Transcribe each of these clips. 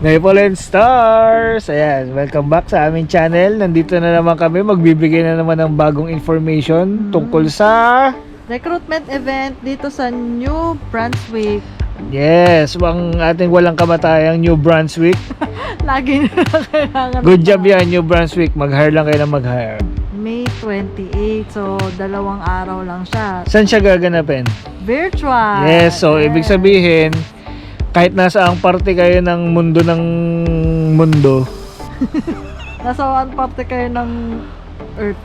Maple and Stars! Ayan, welcome back sa aming channel. Nandito na naman kami, magbibigay na naman ng bagong information tungkol sa recruitment event dito sa New Brunswick. yes, ang ating walang kamatayang New Brunswick. Lagi na kailangan. Good job yan, New Brunswick. Mag-hire lang kayo na mag-hire. May 28, so 2 araw lang siya. Saan siya gaganapin? Virtual. Yes, so ibig sabihin, kahit nasa ang parte kayo ng mundo, Nasa one parte kayo ng Earth.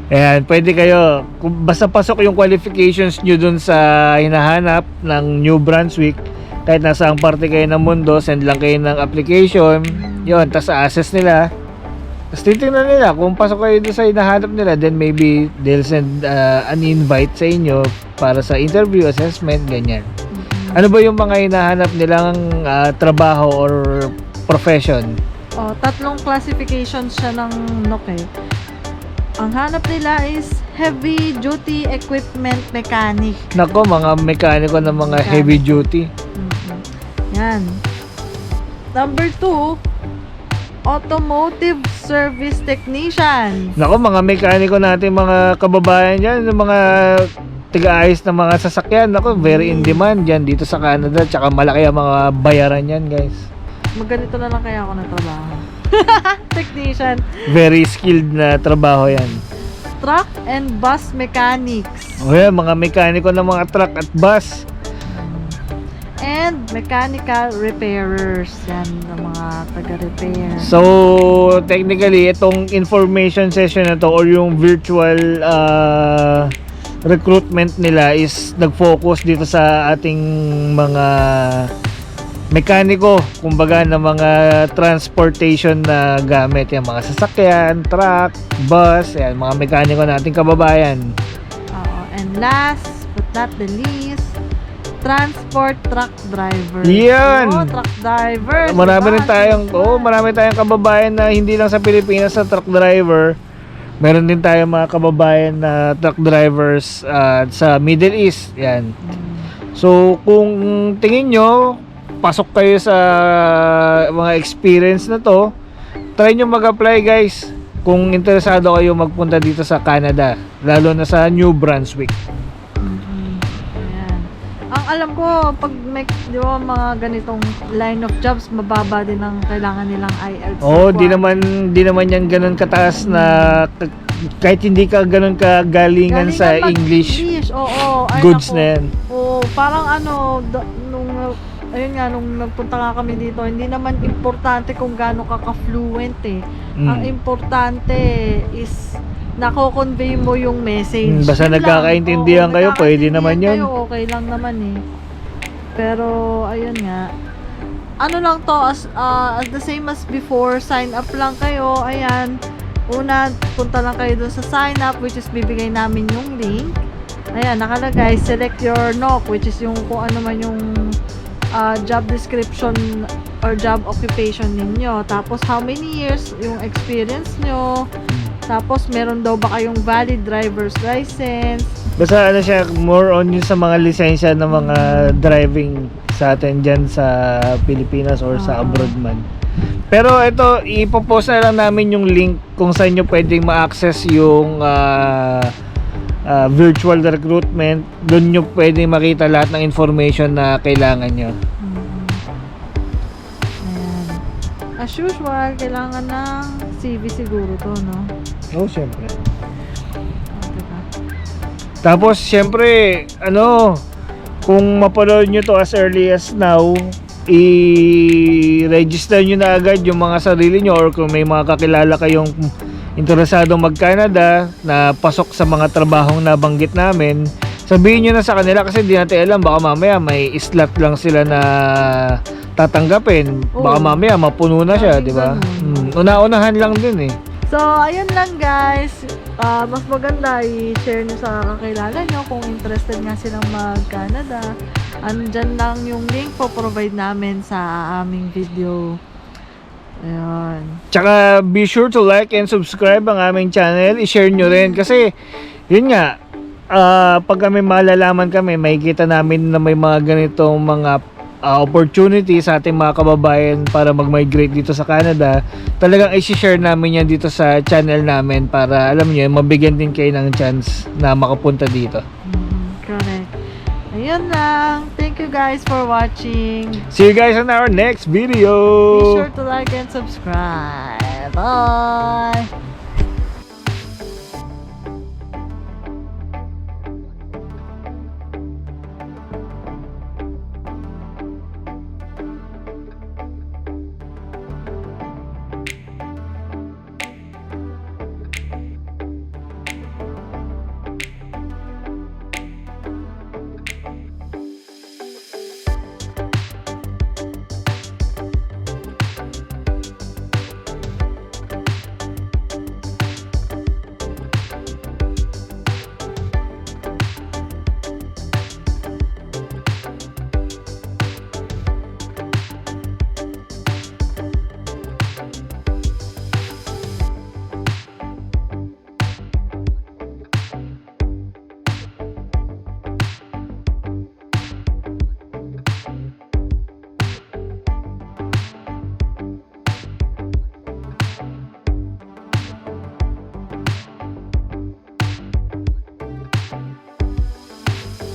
ayan, pwede kayo, basta pasok yung qualifications nyo dun sa hinahanap ng New Brunswick, kahit nasa ang parte kayo ng mundo, send lang kayo ng application, yun, tas assess nila, tas titignan nila kung pasok kayo dun sa hinahanap nila, then maybe they'll send an invite sa inyo para sa interview, assessment, ganyan. Ano ba yung mga hinahanap nilang trabaho or profession? Oh, 3 classifications siya ng NOC eh. Ang hanap nila is heavy duty equipment mechanic. Nako, mga mekaniko ng mga heavy duty. Yan. Number 2, automotive service technician. Nako, mga mekaniko natin, mga kababayan dyan, yung mga tiga-ayos ng mga sasakyan. Nako, very in demand dyan dito sa Canada. Tsaka malaki ang mga bayaran yan, guys. Magganito na lang kaya ako ng trabaho. Technician. Very skilled na trabaho yan. Truck and bus mechanics. O yan, mga mekaniko ng mga truck at bus. And mechanical repairers. Yan, ang mga taga-repair. So, technically, itong information session na to or yung virtual recruitment nila is nag-focus dito sa ating mga mekaniko, kumbaga ng mga transportation na gamit, yung mga sasakyan, truck, bus, yan, mga mekaniko nating kababayan. And last but not the least, transport truck driver. Yan! Oh, truck driver. Marami tayong kababayan na hindi lang sa Pilipinas sa truck driver. Meron din tayong mga kababayan na truck drivers sa Middle East. Yan. So, kung tingin nyo, pasok kayo sa mga experience na to, try nyo mag-apply, guys. Kung interesado kayo magpunta dito sa Canada, lalo na sa New Brunswick. Ayan. Ang alam ko, pag may, di ba, mga ganitong line of jobs, mababa din ang kailangan nilang IELTS. Di naman yan ganun kataas na kahit hindi ka ganun kagalingan sa English. Oo. Ay, Goods naku. na yan. Oo, parang nung nagpunta nga kami dito, hindi naman importante kung gaano ka-fluent eh. Ang importante is nako-convey mo yung message. Basta Yun nagkakaintindihan lang. kayo, pwede naman yun. Kayo, okay lang naman eh. Pero, ayun nga. Ano lang to, as the same as before, sign up lang kayo. Ayan. Una, punta lang kayo dun sa sign up, which is bibigay namin yung link. Ayan, nakalagay, select your NOC, which is yung kung ano man yung job description or job occupation ninyo. Tapos, how many years yung experience nyo. Tapos, meron daw ba kayong valid driver's license. Basta ano siya, more on yun sa mga lisensya ng mga driving sa atin dyan sa Pilipinas or sa abroad man. Pero ito, ipopost na lang namin yung link kung saan nyo pwedeng ma-access yung virtual recruitment. Doon nyo pwedeng makita lahat ng information na kailangan nyo. Ayan. As usual, kailangan ng CV siguro to, no? Oo, syempre. Diba? Tapos, syempre, kung mapanood nyo to as early as now, i-register nyo na agad yung mga sarili nyo or kung may mga kakilala kayong interesadong mag-Canada na pasok sa mga trabahong nabanggit namin, sabihin nyo na sa kanila kasi hindi natin alam, baka mamaya may slot lang sila na tatanggapin. Baka mamaya mapuno na siya, di ba? Una-unahan lang din eh. So, ayun lang guys. Mas maganda i-share nyo sa kakilala nyo kung interested nga silang mag-Canada. Andyan lang yung link po provide namin sa aming video. Ayun. Tsaka be sure to like and subscribe ang aming channel. I-share nyo rin kasi yun nga, pag kami malalaman kami, makikita namin na may mga ganitong mga opportunity sa ating mga kababayan para mag-migrate dito sa Canada, talagang i-share namin yan dito sa channel namin para alam niyo, mabigyan din kayo ng chance na makapunta dito. Correct. Ayun lang. Thank you guys for watching. See you guys on our next video. Be sure to like and subscribe. Bye!